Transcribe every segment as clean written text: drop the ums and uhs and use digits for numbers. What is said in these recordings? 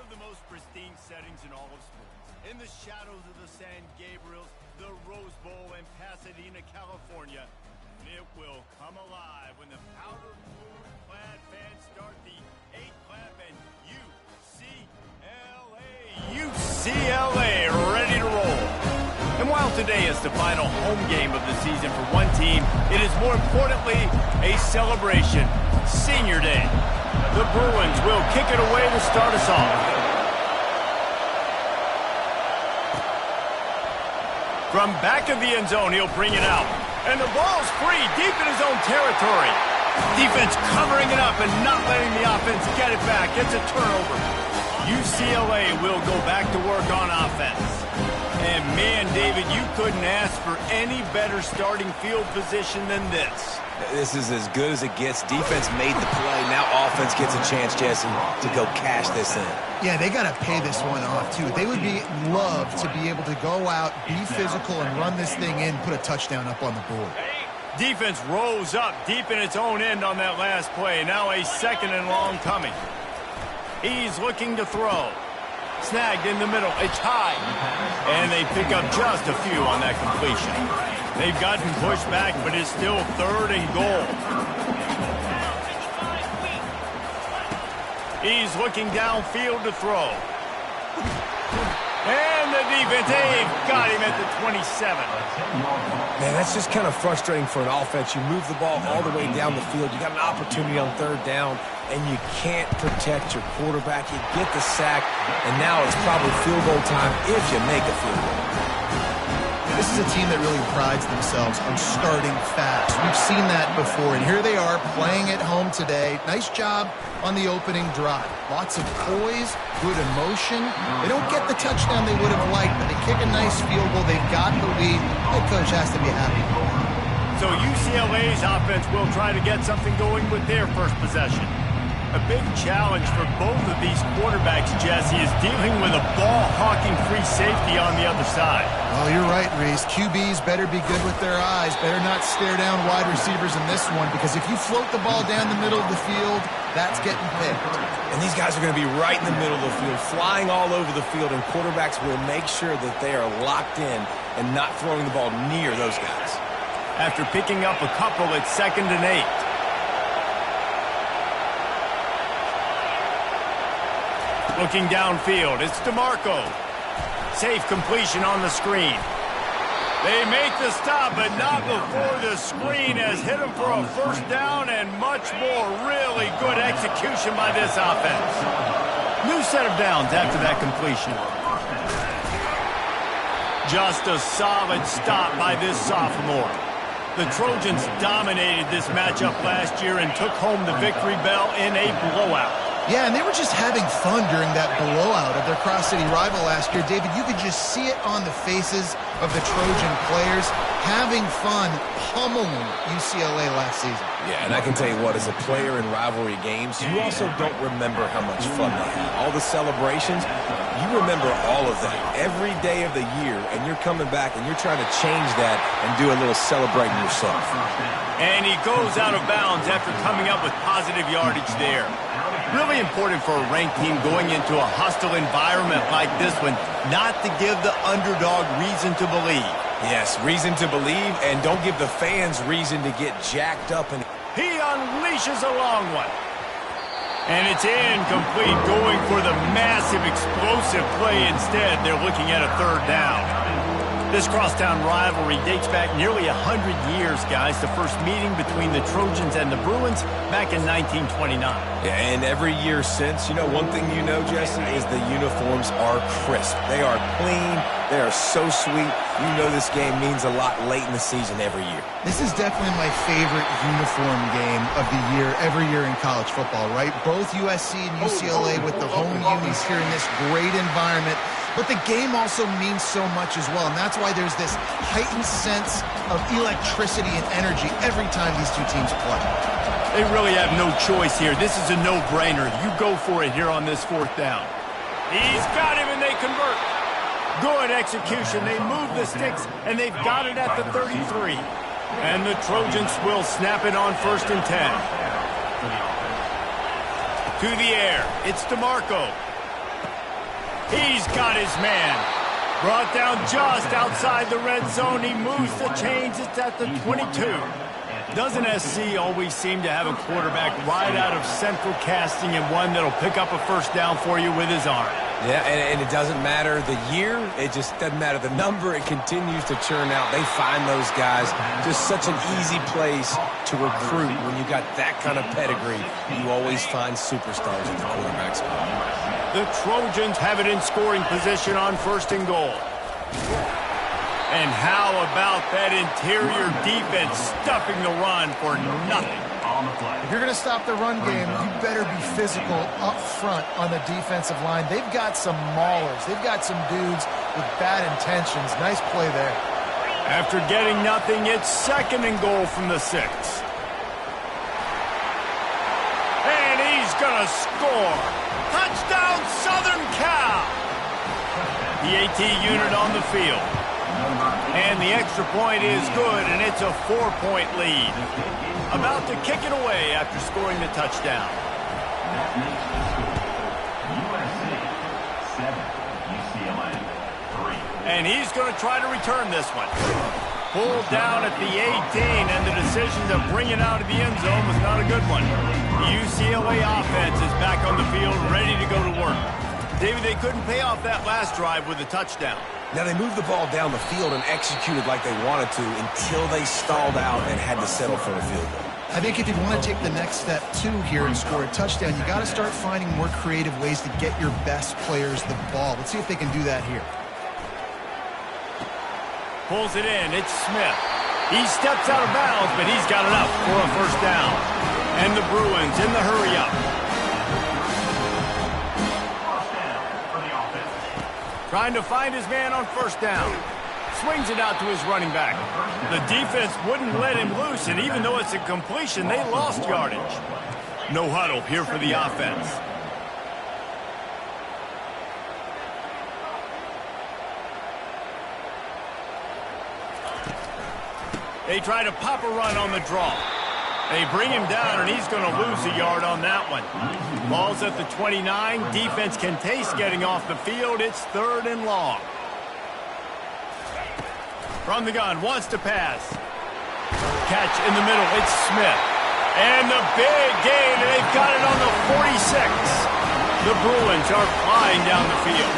of the most pristine settings in all of sports. In the shadows of the San Gabriels, the Rose Bowl in Pasadena, California, it will come alive when the powder blue-clad fans start the 8-clap and UCLA ready to roll. And while today is the final home game of the season for one team, it is more importantly a celebration. Senior Day. The Bruins will kick it away to start us off. From back of the end zone, he'll bring it out. And the ball's free deep in his own territory. Defense covering it up and not letting the offense get it back. It's a turnover. UCLA will go back to work on offense. And man, David, you couldn't ask for any better starting field position than this. This is as good as it gets. Defense made the play. Now offense gets a chance, Jesse, to go cash this in. Yeah, they got to pay this one off, too. They would love to be able to go out, be physical, and run this thing in, put a touchdown up on the board. Defense rose up deep in its own end on that last play. Now a second and long coming. He's looking to throw. Snagged in the middle. It's high. And they pick up just a few on that completion. They've gotten pushed back, but it's still 3rd and goal. He's looking downfield to throw. And the defense, they've got him at the 27. Man, that's just kind of frustrating for an offense. You move the ball all the way down the field. You got an opportunity on 3rd down, and you can't protect your quarterback. You get the sack, and now it's probably field goal time if you make a field goal. This is a team that really prides themselves on starting fast. We've seen that before, and here they are playing at home today. Nice job on the opening drive. Lots of poise, good emotion. They don't get the touchdown they would have liked, but they kick a nice field goal. They've got the lead. Head coach has to be happy. So UCLA's offense will try to get something going with their first possession. A big challenge for both of these quarterbacks, Jesse, is dealing with a ball-hawking free safety on the other side. Well, you're right, Reese. QBs better be good with their eyes. Better not stare down wide receivers in this one, because if you float the ball down the middle of the field, that's getting picked. And these guys are going to be right in the middle of the field, flying all over the field, and quarterbacks will make sure that they are locked in and not throwing the ball near those guys. After picking up a couple, it's 2nd and 8. Looking downfield, it's DeMarco. Safe completion on the screen. They make the stop, but not before the screen has hit them for a 1st down and much more. Really good execution by this offense. New set of downs after that completion. Just a solid stop by this sophomore. The Trojans dominated this matchup last year and took home the victory bell in a blowout. Yeah, and they were just having fun during that blowout of their cross-city rival last year. David, you could just see it on the faces of the Trojan players, having fun, pummeling UCLA last season. Yeah, and I can tell you what, as a player in rivalry games, you also don't remember how much fun they had. All the celebrations, you remember all of that every day of the year, and you're coming back and you're trying to change that and do a little celebrating yourself. And he goes out of bounds after coming up with positive yardage there. Really important for a ranked team going into a hostile environment like this one, not to give the underdog reason to believe. Yes, reason to believe, and don't give the fans reason to get jacked up. And he unleashes a long one. And it's incomplete, going for the massive explosive play instead. They're looking at a 3rd down. This crosstown rivalry dates back nearly 100 years, guys. The first meeting between the Trojans and the Bruins back in 1929. Yeah, and every year since, you know, one thing you know, Jesse, is the uniforms are crisp. They are clean. They are so sweet. You know this game means a lot late in the season every year. This is definitely my favorite uniform game of the year, every year in college football, right? Both USC and UCLA with the home unis here in this great environment. But the game also means so much as well, and that's why there's this heightened sense of electricity and energy every time these two teams play. They really have no choice here. This is a no-brainer. You go for it here on this 4th down. He's got him, and they convert. Good execution. They move the sticks, and they've got it at the 33. And the Trojans will snap it on 1st and 10. To the air. It's DeMarco. He's got his man. Brought down just outside the red zone. He moves the chains. It's at the 22. Doesn't SC always seem to have a quarterback right out of central casting and one that'll pick up a first down for you with his arm? Yeah, and it doesn't matter the year. It just doesn't matter the number. It continues to churn out. They find those guys. Just such an easy place to recruit. When you got that kind of pedigree, you always find superstars at the quarterback spot. The Trojans have it in scoring position on 1st and goal. And how about that interior defense stuffing the run for nothing? If you're going to stop the run game, you better be physical up front on the defensive line. They've got some maulers. They've got some dudes with bad intentions. Nice play there. After getting nothing, it's 2nd and goal from the 6. And he's going to score. Touchdown, Southern Cal! The AT unit on the field. And the extra point is good, and it's a 4-point lead. About to kick it away after scoring the touchdown. USC 7, UCLA 3. And he's going to try to return this one. Pulled down at the 18, and the decision to bring it out of the end zone was not a good one. The UCLA offense is back on the field, ready to go to work. David, they couldn't pay off that last drive with a touchdown. Now, they moved the ball down the field and executed like they wanted to until they stalled out and had to settle for a field goal. I think if you want to take the next step, too, here and score a touchdown, you got to start finding more creative ways to get your best players the ball. Let's see if they can do that here. Pulls it in. It's Smith. He steps out of bounds, but he's got enough for a first down. And the Bruins in the hurry-up. Trying to find his man on first down. Swings it out to his running back. The defense wouldn't let him loose, and even though it's a completion, they lost yardage. No huddle here for the offense. They try to pop a run on the draw. They bring him down, and he's going to lose a yard on that one. Ball's at the 29. Defense can taste getting off the field. It's 3rd and long. From the gun, wants to pass. Catch in the middle. It's Smith. And the big gain, and they've got it on the 46. The Bruins are flying down the field.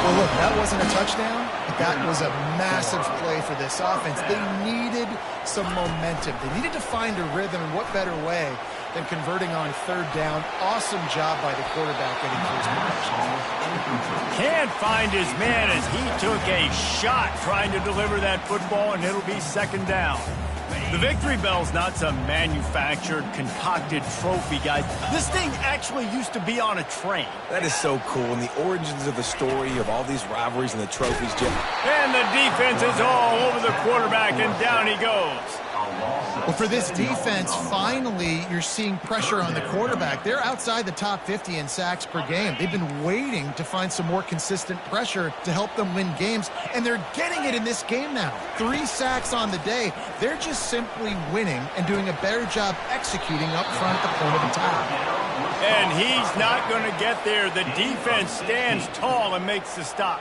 Well, look, that wasn't a touchdown, but that was a massive play for this offense. They needed some momentum. They needed to find a rhythm, and what better way than converting on 3rd down. Awesome job by the quarterback getting through his progressions. Can't find his man as he took a shot trying to deliver that football, and it'll be 2nd down. The victory bell's not some manufactured, concocted trophy, guys. This thing actually used to be on a train. That is so cool, and the origins of the story of all these rivalries and the trophies, Jim. And the defense is all over the quarterback, and down he goes. Well, for this defense, finally, you're seeing pressure on the quarterback. They're outside the top 50 in sacks per game. They've been waiting to find some more consistent pressure to help them win games, and they're getting it in this game now. 3 sacks on the day. They're just simply winning and doing a better job executing up front at the point of attack. And he's not going to get there. The defense stands tall and makes the stop.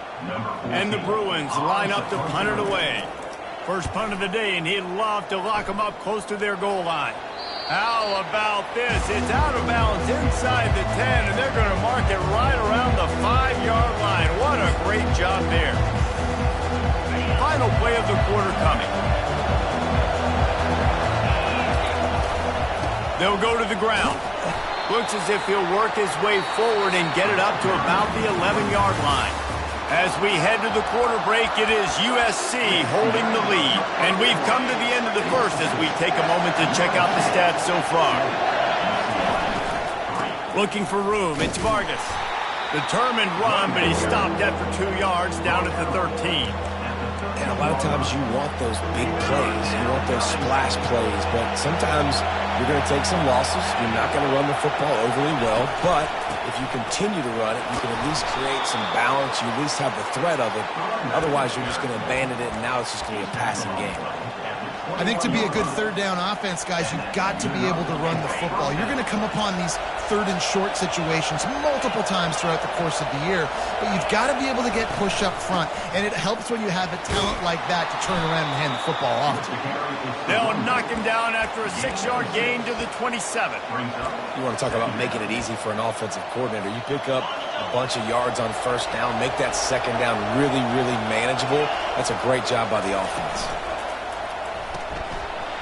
And the Bruins line up to punt it away. First punt of the day, and he'd love to lock them up close to their goal line. How about this? It's out of bounds inside the 10, and they're going to mark it right around the 5-yard line. What a great job there. Final play of the quarter coming. They'll go to the ground. Looks as if he'll work his way forward and get it up to about the 11-yard line. As we head to the quarter break, it is USC holding the lead. And we've come to the end of the first as we take a moment to check out the stats so far. Looking for room, it's Vargas. Determined run, but he stopped after 2 yards down at the 13. And a lot of times you want those big plays. You want those splash plays. But sometimes you're going to take some losses. You're not going to run the football overly well. But if you continue to run it, you can at least create some balance. You at least have the threat of it. Otherwise, you're just going to abandon it, and now it's just going to be a passing game. I think to be a good third down offense, guys, you've got to be able to run the football. You're going to come upon these third and short situations multiple times throughout the course of the year, but you've got to be able to get push up front, and it helps when you have a talent like that to turn around and hand the football off to. They'll knock him down after a 6-yard gain to the 27. You want to talk about making it easy for an offensive coordinator. You pick up a bunch of yards on first down, make that second down really, really manageable. That's a great job by the offense.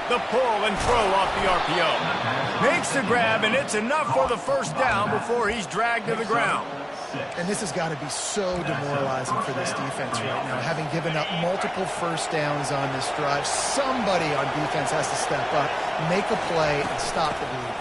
The pull and throw off the RPO. Makes the grab, and it's enough for the first down before he's dragged to the ground. And this has got to be so demoralizing for this defense right now. Having given up multiple first downs on this drive, somebody on defense has to step up, make a play, and stop the bleed.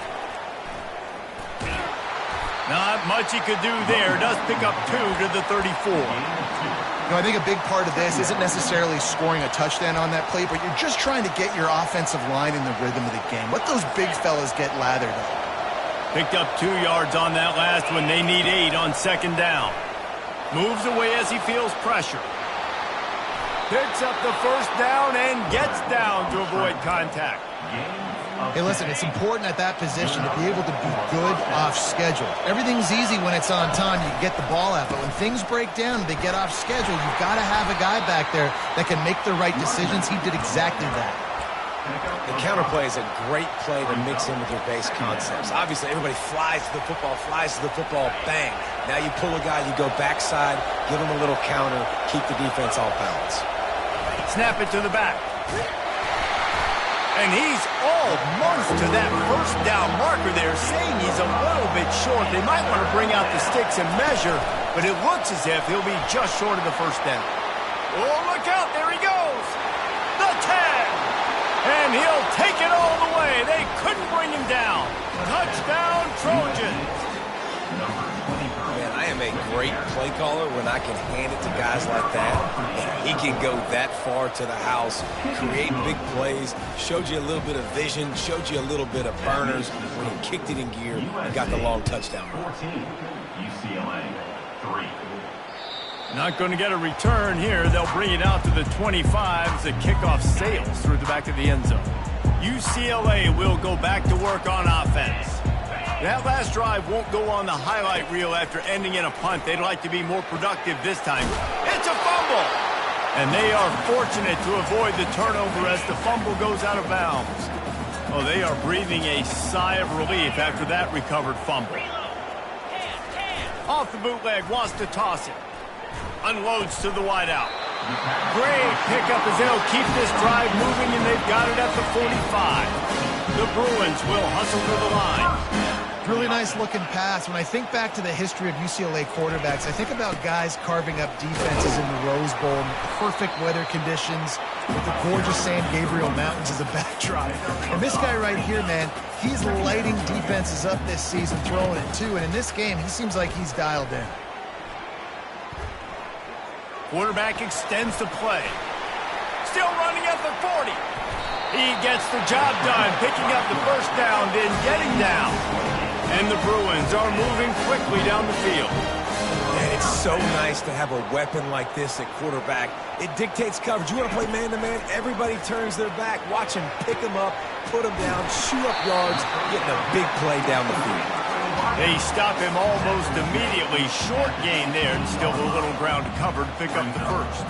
Not much he could do there. Does pick up 2 to the 34. You know, I think a big part of this isn't necessarily scoring a touchdown on that play, but you're just trying to get your offensive line in the rhythm of the game. Let those big fellas get lathered up. Picked up 2 yards on that last one. They need 8 on second down. Moves away as he feels pressure. Picks up the first down and gets down to avoid contact. Hey, listen, it's important at that position to be able to be good off schedule. Everything's easy when it's on time. You can get the ball out, but when things break down and they get off schedule, you've got to have a guy back there that can make the right decisions. He did exactly that. The counter play is a great play to mix in with your base concepts. Obviously, everybody flies to the football, bang. Now you pull a guy, you go backside, give him a little counter, keep the defense off balance. Snap it to the back. And he's almost to that first down marker there, saying he's a little bit short. They might want to bring out the sticks and measure, but it looks as if he'll be just short of the first down. Oh, look out, there he goes. The 10. And he'll take it all the way. They couldn't bring him down. Touchdown, Trojans. Man, I am a great play caller when I can hand it to guys like that. And he can go that far to the house, create big plays, showed you a little bit of vision, showed you a little bit of burners when he kicked it in gear and got the long touchdown. 14, UCLA, 3. Not going to get a return here. They'll bring it out to the 25 as the kickoff sails through the back of the end zone. UCLA will go back to work on offense. That last drive won't go on the highlight reel after ending in a punt. They'd like to be more productive this time. It's a fumble! And they are fortunate to avoid the turnover as the fumble goes out of bounds. Oh, they are breathing a sigh of relief after that recovered fumble. Off the bootleg, wants to toss it. Unloads to the wideout. Great pickup as they'll keep this drive moving, and they've got it at the 45. The Bruins will hustle to the line. Really nice looking pass. When I think back to the history of UCLA quarterbacks, I think about guys carving up defenses in the Rose Bowl in perfect weather conditions with the gorgeous San Gabriel Mountains as a backdrop. And this guy right here, man, he's lighting defenses up this season, throwing it too. And in this game, he seems like he's dialed in. Quarterback extends the play. Still running at the 40. He gets the job done, picking up the first down, then getting down. And the Bruins are moving quickly down the field. Man, it's so nice to have a weapon like this at quarterback. It dictates coverage. You want to play man-to-man, everybody turns their back. Watch him pick him up, put him down, shoot up yards, getting a big play down the field. They stop him almost immediately. Short gain there, and still a little ground covered to pick up the first.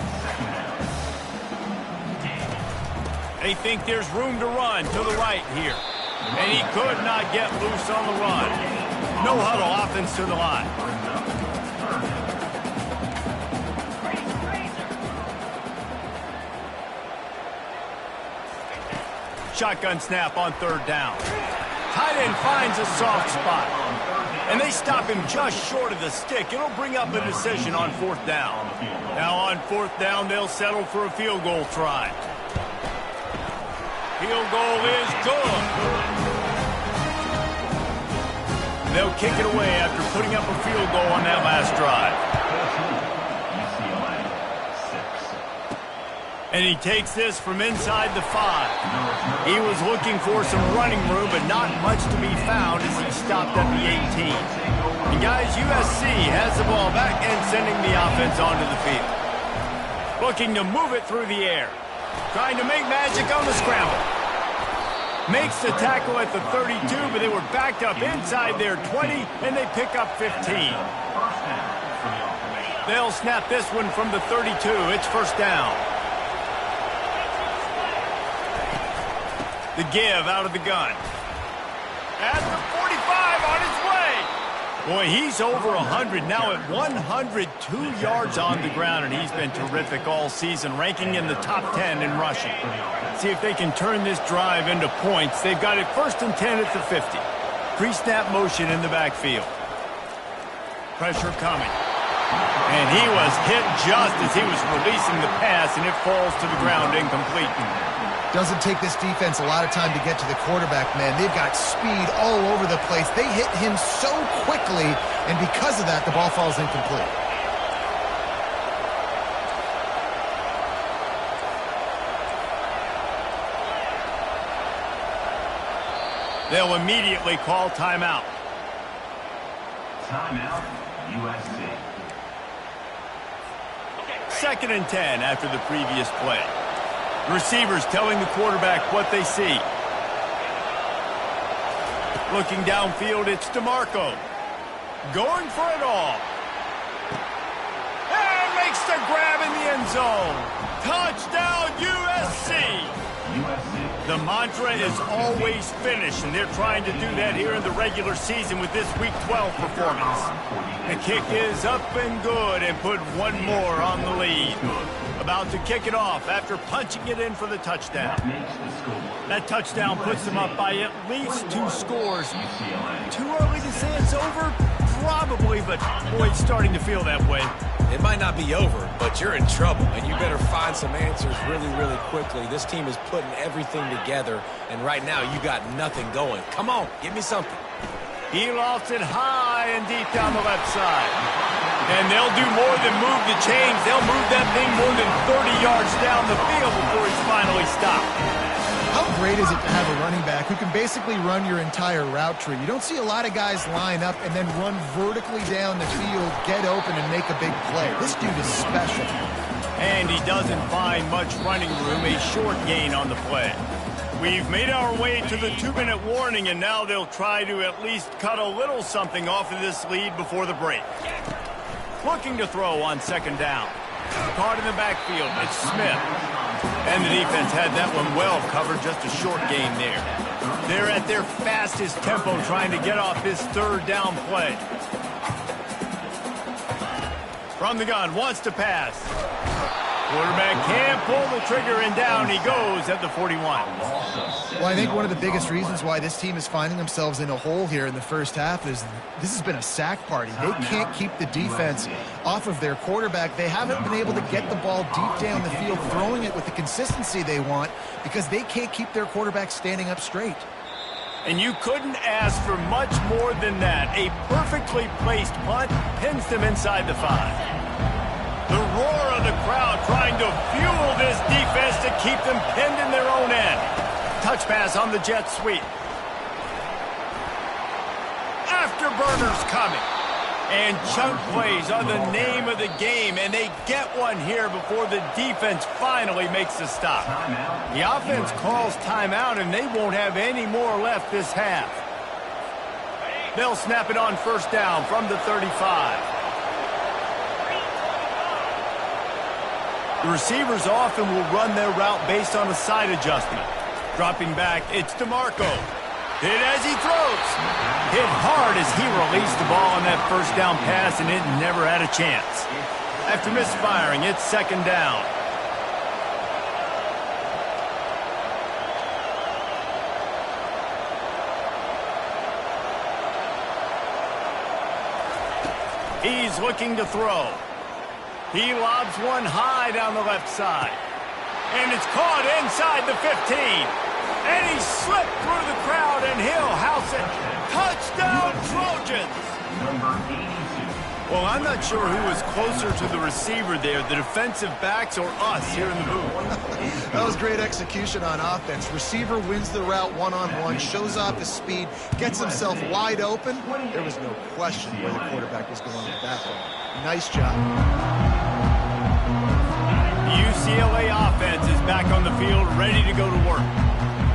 They think there's room to run to the right here. And he could not get loose on the run. No huddle offense to the line. Shotgun snap on third down. Tight end finds a soft spot. And they stop him just short of the stick. It'll bring up a decision on fourth down. Now on fourth down, they'll settle for a field goal try. Field goal is good. They'll kick it away after putting up a field goal on that last drive. And he takes this from inside the 5. He was looking for some running room, but not much to be found as he stopped at the 18. And guys, USC has the ball back and sending the offense onto the field. Looking to move it through the air. Trying to make magic on the scramble. Makes the tackle at the 32, but they were backed up inside their 20, and they pick up 15. They'll snap this one from the 32. It's first down. The give out of the gun. At the 45, on his way. Boy, he's over 100 now at 102 yards on the ground, and he's been terrific all season, ranking in the top 10 in rushing. See if they can turn this drive into points. They've got it first and 10 at the 50. Pre-snap motion in the backfield. Pressure coming. And he was hit just as he was releasing the pass, and it falls to the ground incomplete. Doesn't take this defense a lot of time to get to the quarterback, man. They've got speed all over the place. They hit him so quickly, and because of that, the ball falls incomplete. They'll immediately call timeout. Timeout, USC. Second and 10 after the previous play. Receivers telling the quarterback what they see. Looking downfield, it's DeMarco. Going for it all. And makes the grab in the end zone. Touchdown, USC! The mantra is always finish, and they're trying to do that here in the regular season with this Week 12 performance. The kick is up and good, and put one more on the lead. About to kick it off after punching it in for the touchdown. That touchdown puts them up by at least 2 scores. Too early to say it's over? Probably, but boy, it's starting to feel that way. It might not be over, but you're in trouble, and you better find some answers really, really quickly. This team is putting everything together, and right now you got nothing going. Come on, give me something. He lofts it high and deep down the left side. And they'll do more than move the chains. They'll move that thing more than 30 yards down the field before he's finally stopped. How great is it to have a running back who can basically run your entire route tree? You don't see a lot of guys line up and then run vertically down the field, get open, and make a big play. This dude is special. And he doesn't find much running room, a short gain on the play. We've made our way to the 2-minute warning, and now they'll try to at least cut a little something off of this lead before the break. Looking to throw on second down. Caught in the backfield, it's Smith. And the defense had that one well covered, just a short gain there. They're at their fastest tempo trying to get off this third down play. From the gun, wants to pass. Quarterback can't pull the trigger, and down he goes at the 41. Well, I think one of the biggest reasons why this team is finding themselves in a hole here in the first half is this has been a sack party. They can't keep the defense off of their quarterback. They haven't been able to get the ball deep down the field, throwing it with the consistency they want because they can't keep their quarterback standing up straight. And you couldn't ask for much more than that. A perfectly placed punt pins them inside the 5. The roar of the crowd trying to fuel this defense to keep them pinned in their own end. Touch pass on the jet sweep. Afterburners coming. And chunk plays are the name of the game, and they get one here before the defense finally makes the stop. The offense calls timeout, and they won't have any more left this half. They'll snap it on first down from the 35. The receivers often will run their route based on a side adjustment. Dropping back, it's DeMarco. Hit as he throws. Hit hard as he released the ball on that first down pass, and it never had a chance. After misfiring, it's second down. He's looking to throw. He lobs one high down the left side. And it's caught inside the 15. And he slipped through the crowd, and he'll house it. Touchdown, Trojans! Number 82. Well, I'm not sure who was closer to the receiver there, the defensive backs or us here in the booth. That was great execution on offense. Receiver wins the route one-on-one, shows off his speed, gets himself wide open. There was no question where the quarterback was going with that one. Nice job. UCLA offense is back on the field, ready to go to work.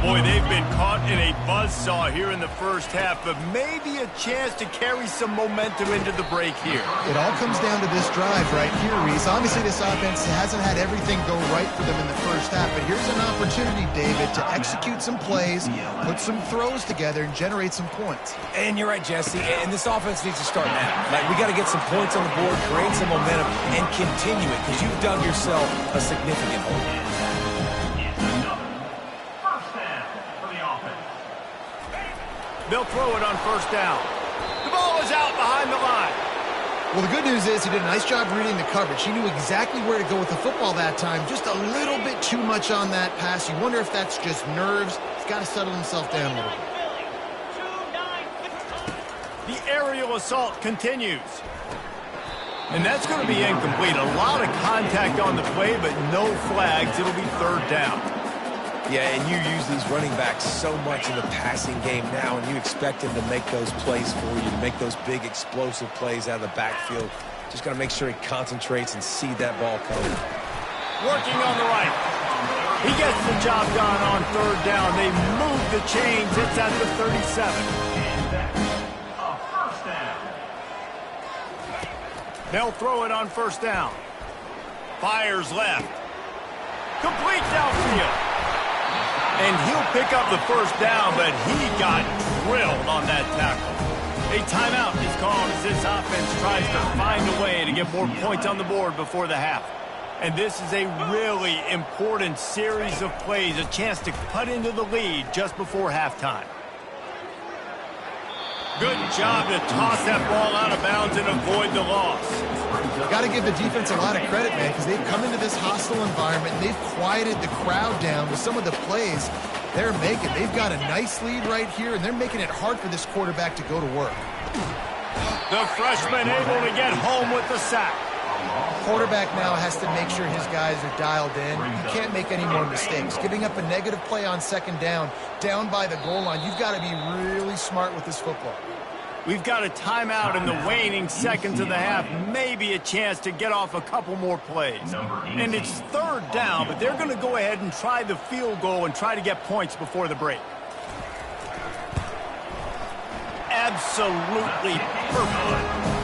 Boy, they've been caught in a buzzsaw here in the first half, but maybe a chance to carry some momentum into the break here. It all comes down to this drive right here, Reese. Obviously, this offense hasn't had everything go right for them in the first half, but here's an opportunity, David, to execute some plays, put some throws together, and generate some points. And you're right, Jesse, and this offense needs to start now. Like, we got to get some points on the board, create some momentum, and continue it, because you've dug yourself a significant hole. They'll throw it on first down. The ball is out behind the line. Well, the good news is he did a nice job reading the coverage. He knew exactly where to go with the football that time. Just a little bit too much on that pass. You wonder if that's just nerves. He's got to settle himself down a little bit. The aerial assault continues. And that's going to be incomplete. A lot of contact on the play, but no flags. It'll be third down. Yeah, and you use these running backs so much in the passing game now, and you expect them to make those plays for you, to make those big explosive plays out of the backfield. Just got to make sure he concentrates and see that ball coming. Working on the right. He gets the job done on third down. They move the chains. It's at the 37. A first down. They'll throw it on first down. Fires left. Complete downfield. And he'll pick up the first down, but he got drilled on that tackle. A timeout is called as this offense tries to find a way to get more points on the board before the half. And this is a really important series of plays, a chance to cut into the lead just before halftime. Good job to toss that ball out of bounds and avoid the loss. Got to give the defense a lot of credit, man, because they've come into this hostile environment and they've quieted the crowd down with some of the plays they're making. They've got a nice lead right here, and they're making it hard for this quarterback to go to work. The freshman able to get home with the sack. Quarterback now has to make sure his guys are dialed in. You can't make any more mistakes. Giving up a negative play on second down by the goal line, you've got to be really smart with this football. We've got a timeout in the waning seconds of the half. Maybe a chance to get off a couple more plays. And it's third down, but they're going to go ahead and try the field goal and try to get points before the break. Absolutely perfect.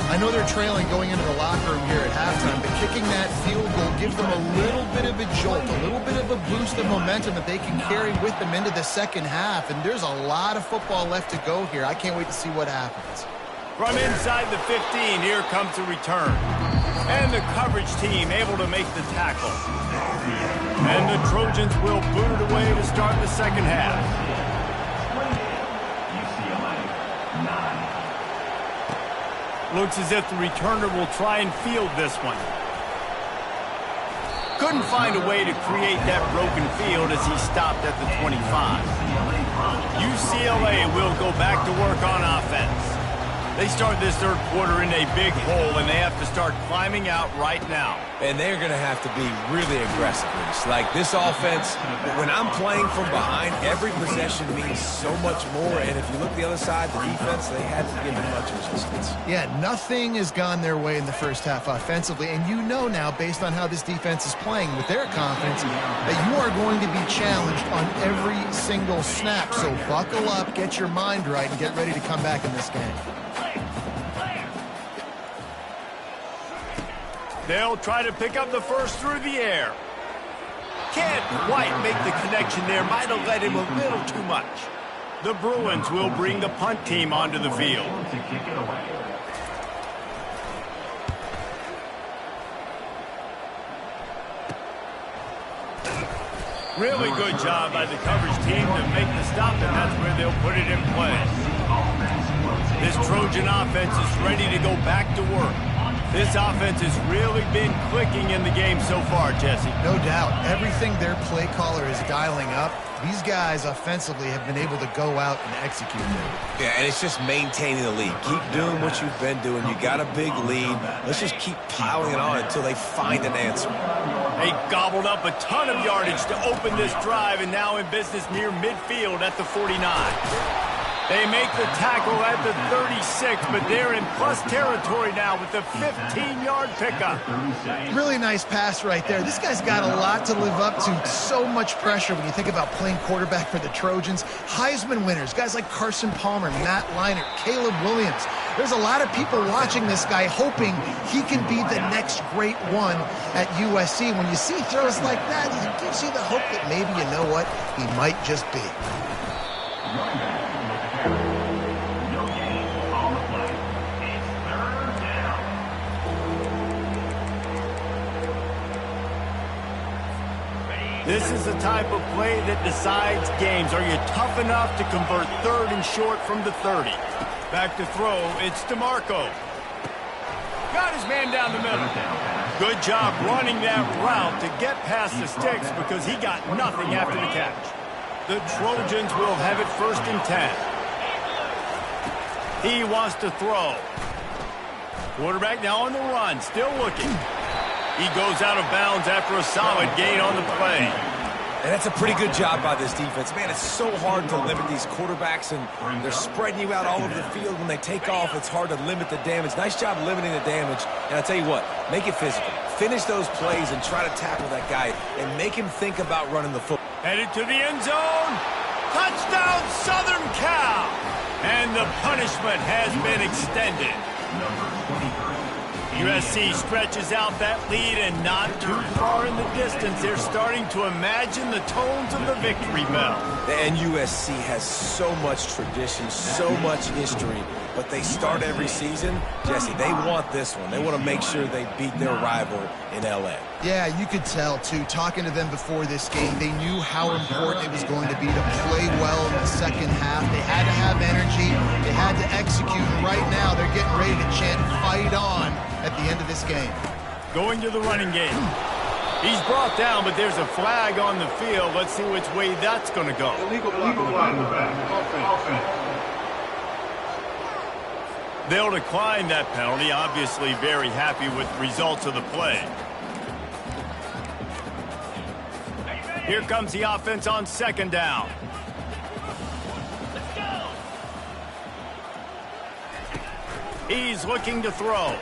I know they're trailing going into the locker room here at halftime, but kicking that field goal gives them a little bit of a jolt, a little bit of a boost of momentum that they can carry with them into the second half. And there's a lot of football left to go here. I can't wait to see what happens. From inside the 15, here comes the return. And the coverage team able to make the tackle. And the Trojans will boot it away to start the second half. UCLA, 9. Looks as if the returner will try and field this one. Couldn't find a way to create that broken field as he stopped at the 25. UCLA will go back to work on offense. They start this third quarter in a big hole, and they have to start climbing out right now. And they're going to have to be really aggressive. Like this offense, when I'm playing from behind, every possession means so much more. And if you look the other side, the defense, they haven't given much resistance. Yeah, nothing has gone their way in the first half offensively. And you know now, based on how this defense is playing with their confidence, that you are going to be challenged on every single snap. So buckle up, get your mind right, and get ready to come back in this game. They'll try to pick up the first through the air. Can't quite make the connection there. Might have led him a little too much. The Bruins will bring the punt team onto the field. To kick it away. Really good job by the coverage team to make the stop, and that's where they'll put it in play. This Trojan offense is ready to go back to work. This offense has really been clicking in the game so far, Jesse. No doubt. Everything their play caller is dialing up, these guys offensively have been able to go out and execute it. Yeah, and it's just maintaining the lead. Keep doing what you've been doing. You got a big lead. Let's just keep piling it on until they find an answer. They gobbled up a ton of yardage to open this drive, and now in business near midfield at the 49. They make the tackle at the 36, but they're in plus territory now with the 15-yard pickup. Really nice pass right there. This guy's got a lot to live up to. So much pressure when you think about playing quarterback for the Trojans. Heisman winners, guys like Carson Palmer, Matt Leinart, Caleb Williams. There's a lot of people watching this guy hoping he can be the next great one at USC. When you see throws like that, it gives you the hope that maybe, you know what, he might just be. No gain on the play. It's third down. This is the type of play that decides games. Are you tough enough to convert third and short from the 30? Back to throw, it's DeMarco. Got his man down the middle. Good job running that route to get past the sticks because he got nothing after the catch. The Trojans will have it 1st and 10. He wants to throw. Quarterback now on the run, still looking. He goes out of bounds after a solid gain on the play. And that's a pretty good job by this defense. Man, it's so hard to limit these quarterbacks, and they're spreading you out all over the field. When they take off, it's hard to limit the damage. Nice job limiting the damage. And I'll tell you what, make it physical. Finish those plays and try to tackle that guy and make him think about running the football. Headed to the end zone. Touchdown, Southern Cal. And the punishment has been extended. USC stretches out that lead and not too far in the distance. They're starting to imagine the tones of the victory bell. And USC has so much tradition, so much history, but they start every season. Jesse, they want this one. They want to make sure they beat their rival in LA. Yeah, you could tell, too. Talking to them before this game, they knew how important it was going to be to play well in the second half. They had to have energy. They had to execute. And right now, they're getting ready to chant, "Fight on," at the end of this game. Going to the running game. He's brought down, but there's a flag on the field. Let's see which way that's going to go. Illegal flag in the back. Offense. They'll decline that penalty. Obviously very happy with the results of the play. Here comes the offense on 2nd down. He's looking to throw.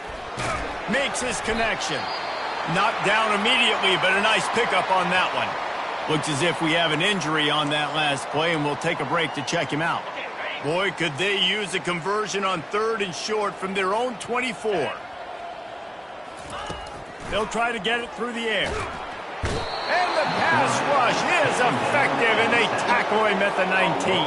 Makes his connection. Knocked down immediately, but a nice pickup on that one. Looks as if we have an injury on that last play, and we'll take a break to check him out. Boy, could they use a conversion on 3rd and short from their own 24. They'll try to get it through the air. And the pass rush is effective, and they tackle him at the 19.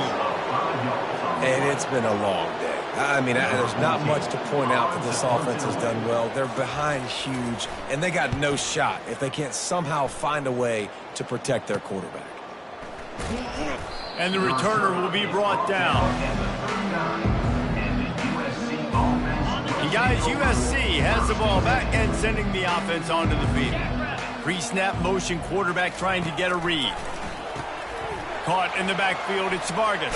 And it's been a long day. I mean, there's not much to point out that this offense has done well. They're behind huge, and they got no shot if they can't somehow find a way to protect their quarterback. And the returner will be brought down. And guys, USC has the ball back and sending the offense onto the field. Pre-snap motion quarterback trying to get a read. Caught in the backfield, it's Vargas.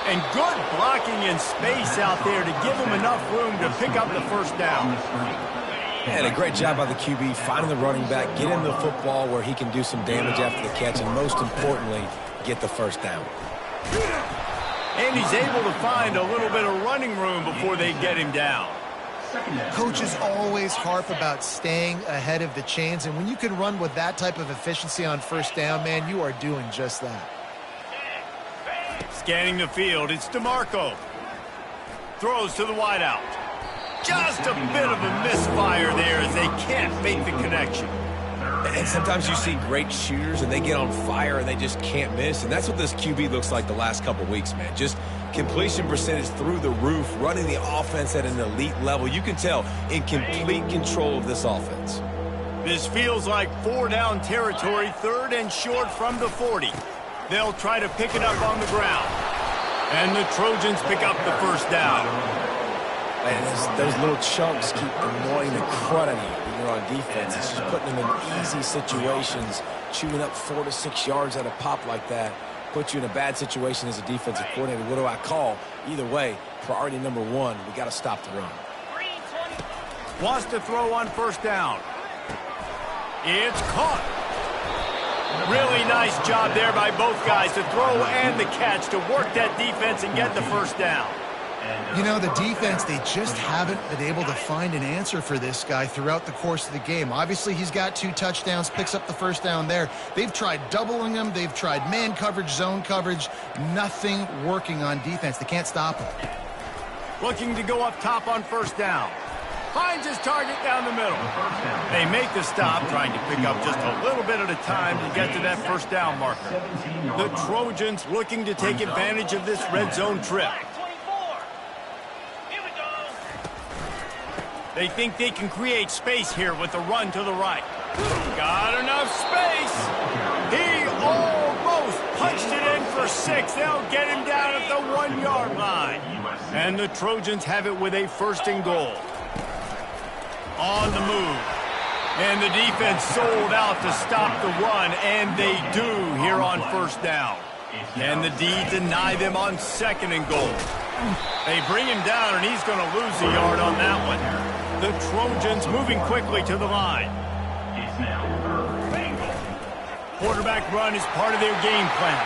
And good blocking in space out there to give him enough room to pick up the 1st down. And a great job by the QB, finding the running back, get him the football where he can do some damage after the catch, and most importantly, get the 1st down. And he's able to find a little bit of running room before they get him down. Coaches always harp about staying ahead of the chains, and when you can run with that type of efficiency on 1st down, man, you are doing just that. Scanning the field, it's DeMarco. Throws to the wideout. Just a bit of a misfire there as they can't make the connection. And sometimes you see great shooters and they get on fire and they just can't miss. And that's what this QB looks like the last couple weeks, man. Just completion percentage through the roof, running the offense at an elite level. You can tell in complete control of this offense. This feels like 4-down territory, 3rd and short from the 40. They'll try to pick it up on the ground. And the Trojans pick up the 1st down. And those little chunks keep annoying the crud out of you when you're on defense. It's just putting them in easy situations, chewing up 4 to 6 yards at a pop like that. Put you in a bad situation as a defensive coordinator. What do I call? Either way, priority number 1, we got to stop the run. Wants to throw on 1st down. It's caught. Really nice job there by both guys to throw and the catch to work that defense and get the first down. You know, the defense, they just haven't been able to find an answer for this guy throughout the course of the game. Obviously, he's got 2 touchdowns, picks up the first down there. They've tried doubling him. They've tried man coverage, zone coverage. Nothing working on defense. They can't stop him. Looking to go up top on first down. Finds his target down the middle. They make the stop, trying to pick up just a little bit at a time to get to that first down marker. The Trojans looking to take advantage of this red zone trip. They think they can create space here with the run to the right. Got enough space. He almost punched it in for 6. They'll get him down at the 1-yard line. And the Trojans have it with a first and goal. On the move. And the defense sold out to stop the run, and they do here on first down. And the D deny them on second and goal. They bring him down, and he's going to lose a yard on that one. The Trojans moving quickly to the line. Quarterback run is part of their game plan.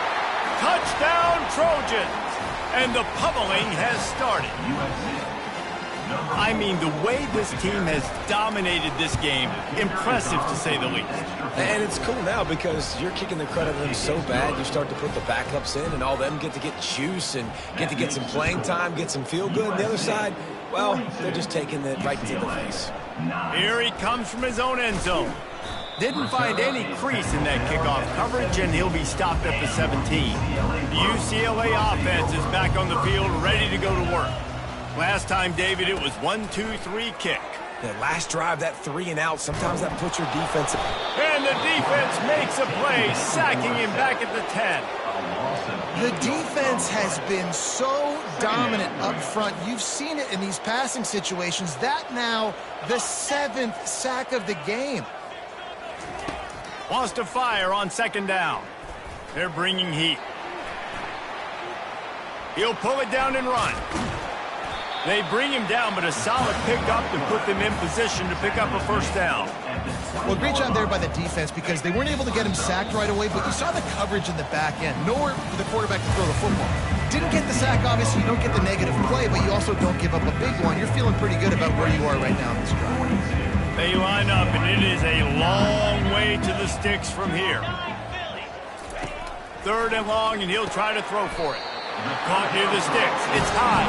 Touchdown, Trojans! And the pummeling has started. I mean, the way this team has dominated this game, impressive to say the least. And it's cool now because you're kicking the credit to them so bad, you start to put the backups in, and all them get to get juice and get some playing time, get some feel good. And the other side, well, they're just taking it right to the face. Here he comes from his own end zone. Didn't find any crease in that kickoff coverage, and he'll be stopped at the 17. The UCLA offense is back on the field, ready to go to work. Last time, David, it was 1-2-3 kick. That last drive, that 3 and out, sometimes that puts your defense... And the defense makes a play, sacking him back at the 10. The defense has been so dominant up front. You've seen it in these passing situations. That now the 7th sack of the game. Wants to fire on second down. They're bringing heat. He'll pull it down and run. They bring him down, but a solid pickup to put them in position to pick up a first down. Well, great job there by the defense because they weren't able to get him sacked right away, but you saw the coverage in the back end. Nowhere for the quarterback to throw the football. Didn't get the sack, obviously. You don't get the negative play, but you also don't give up a big one. You're feeling pretty good about where you are right now in this drive. They line up, and it is a long way to the sticks from here. 3rd and long, and he'll try to throw for it. Caught near the sticks. It's high.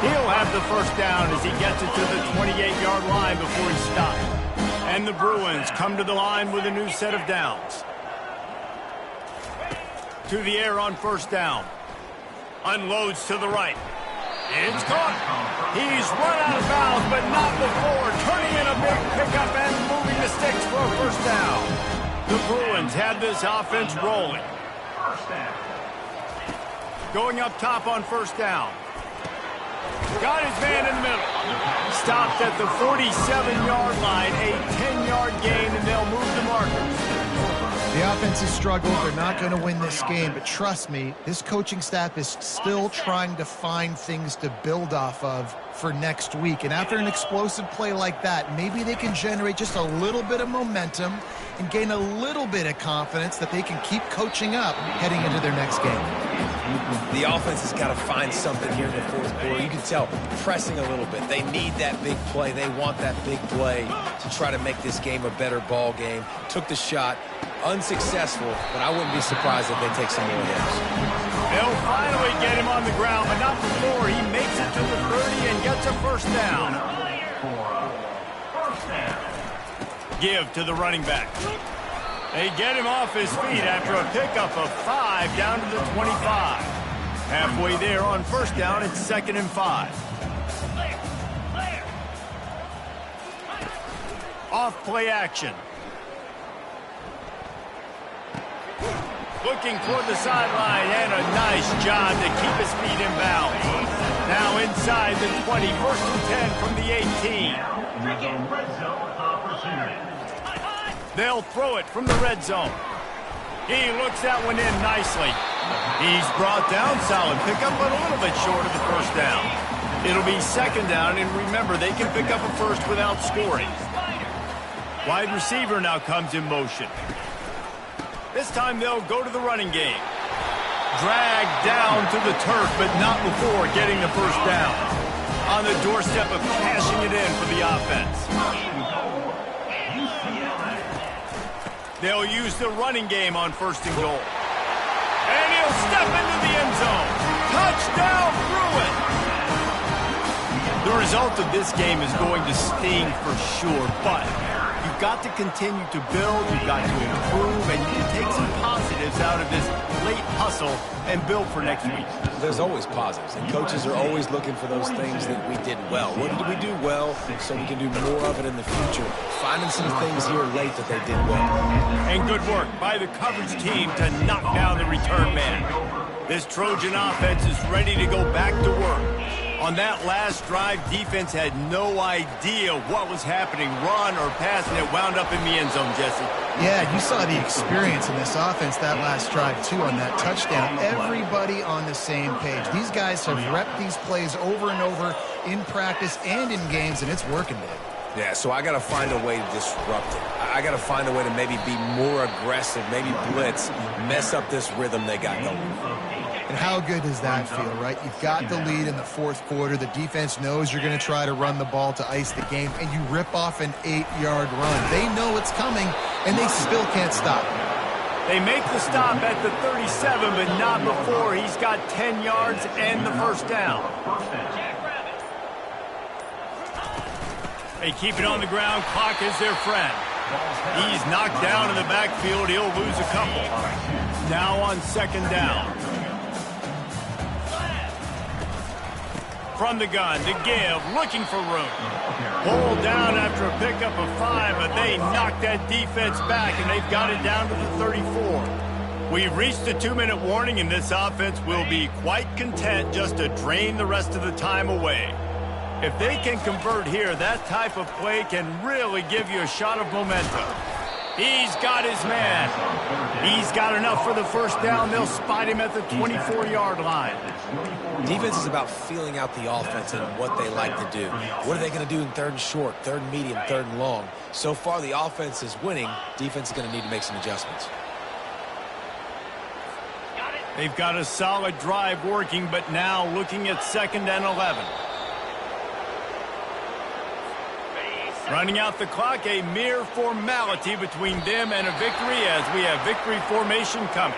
He'll have the first down as he gets it to the 28-yard line before he's stopped. And the Bruins come to the line with a new set of downs. To the air on first down. Unloads to the right. It's caught. He's run out of bounds, but not before. Turning in a big pickup and moving the sticks for a first down. The Bruins have this offense rolling. Going up top on first down. Got his man in the middle. Stopped at the 47-yard line. A 10-yard gain, and they'll move the markers. The offense has struggled. They're not going to win this game, but trust me, this coaching staff is still trying to find things to build off of for next week. And after an explosive play like that, maybe they can generate just a little bit of momentum and gain a little bit of confidence that they can keep coaching up heading into their next game. The offense has got to find something here in the 4th quarter. You can tell, pressing a little bit. They need that big play. They want that big play to try to make this game a better ball game. Took the shot. Unsuccessful, but I wouldn't be surprised if they take some more hits. They'll finally get him on the ground, but not before he makes it to the 30 and gets a first down. Give to the running back. They get him off his feet after a pickup of 5 down to the 25. Halfway there on first down, it's 2nd and 5. Off play action. Looking toward the sideline, and a nice job to keep his feet in bounds. Now inside the 20, 1st and 10 from the 18. They'll throw it from the red zone. He looks that one in nicely. He's brought down, solid pickup, but a little bit short of the first down. It'll be 2nd down, and remember, they can pick up a first without scoring. Wide receiver now comes in motion. This time they'll go to the running game. Dragged down to the turf, but not before getting the first down. On the doorstep of cashing it in for the offense. They'll use the running game on 1st and goal. And he'll step into the end zone. Touchdown, Bruin! The result of this game is going to sting for sure, but you've got to continue to build, you've got to improve, and you can take some positives out of this late hustle and build for next week. There's always positives, and coaches are always looking for those things that we did well. What did we do well so we can do more of it in the future? Finding some things here late that they did well. And good work by the coverage team to knock down the return man. This Trojan offense is ready to go back to work. On that last drive, defense had no idea what was happening, run or pass, and it wound up in the end zone, Jesse. Yeah, you saw the experience in this offense that last drive, too, on that touchdown. Everybody on the same page. These guys have repped these plays over and over in practice and in games, and it's working, Dave. Yeah, so I got to find a way to disrupt it. I got to find a way to maybe be more aggressive, maybe blitz, mess up this rhythm they got going. And how good does that feel, right? You've got the lead in the 4th quarter. The defense knows you're going to try to run the ball to ice the game, and you rip off an 8-yard run. They know it's coming, and they still can't stop it. They make the stop at the 37, but not before he's got 10 yards and the first down. They keep it on the ground. Clock is their friend. He's knocked down in the backfield. He'll lose a couple. Now on 2nd down. From the gun to give, looking for room. Pulled down after a pickup of 5, but they knocked that defense back, and they've got it down to the 34. We've reached the 2-minute warning, and this offense will be quite content just to drain the rest of the time away. If they can convert here, that type of play can really give you a shot of momentum. He's got his man. He's got enough for the first down. They'll spot him at the 24-yard line. Defense is about feeling out the offense and what they like to do. What are they going to do in 3rd and short, 3rd and medium, 3rd and long? So far, the offense is winning. Defense is going to need to make some adjustments. They've got a solid drive working, but now looking at 2nd and 11. Running out the clock, a mere formality between them and a victory as we have victory formation coming.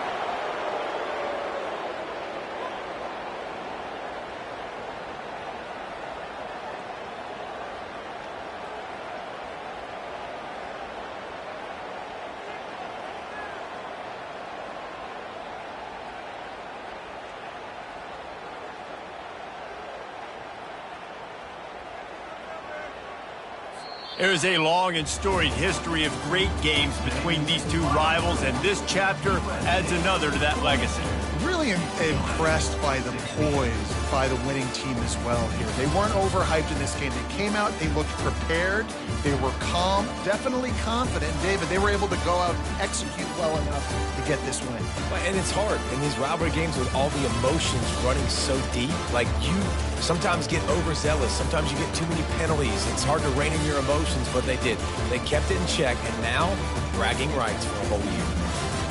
There is a long and storied history of great games between these two rivals, and this chapter adds another to that legacy. Really impressed by the poise by the winning team as well here. They weren't overhyped in this game. They came out, they looked prepared, they were calm, definitely confident. David, they were able to go out and execute well enough to get this win. And it's hard in these rivalry games with all the emotions running so deep. Like, you sometimes get overzealous. Sometimes you get too many penalties. It's hard to rein in your emotions, but they did. They kept it in check, and now bragging rights for a whole year.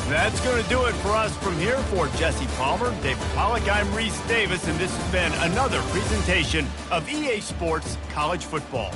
That's going to do it for us from here. For Jesse Palmer, David Pollack, I'm Reese Davis, and this has been another presentation of EA Sports College Football.